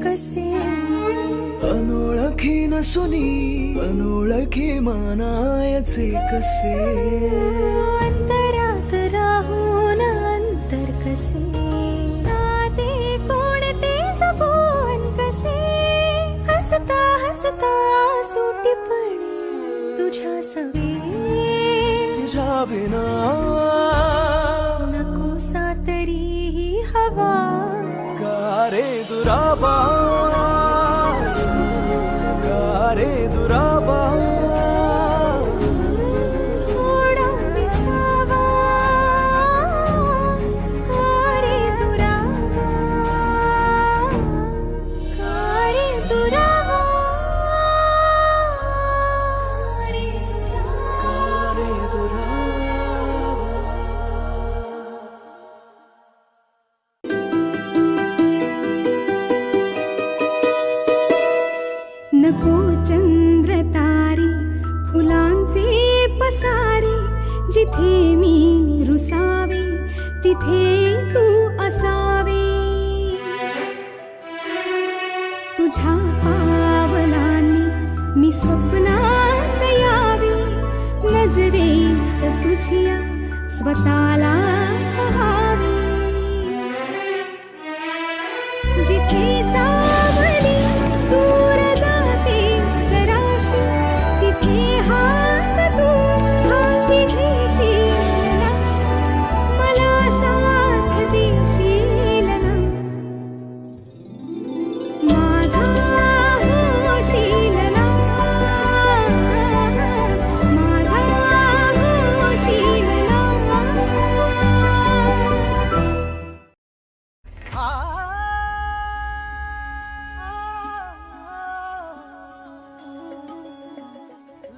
कसे अनोळखी नसुनी अनोळखी मानायचे कसे अंतरात राहून अंतर कसे नाते कोणते जपून कसे हसता हसता सुटीपणे तुझ्या सवे तुझ्या विना नकोसा तरीही हवा का रे दुरावा नको चंद्र तारे फुलांचे पसारे जिथे मी रुसावे तिथे तू असावे तुझ्या पावलांनी मी स्वप्नात यावे नजरेत तुझ्या स्वतःला पहावे जिथे सावली दूर जाते जराशी तिथे हात तू हाती घेशील ना मला साथ देशील ना माझा होशील ना माझा होशील ना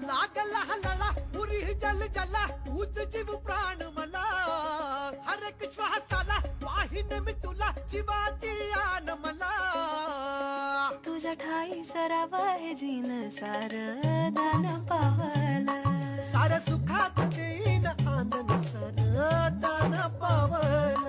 लागला हल्ला पुरी जल जला तूच जीव प्राण मला हर एक श्वासाला वाहिन मी तुला जीवाची आन मला तुझ्या ठाई सरावाय जीन सार दान पावला सार सुखात देईन आनंद सर दान पावला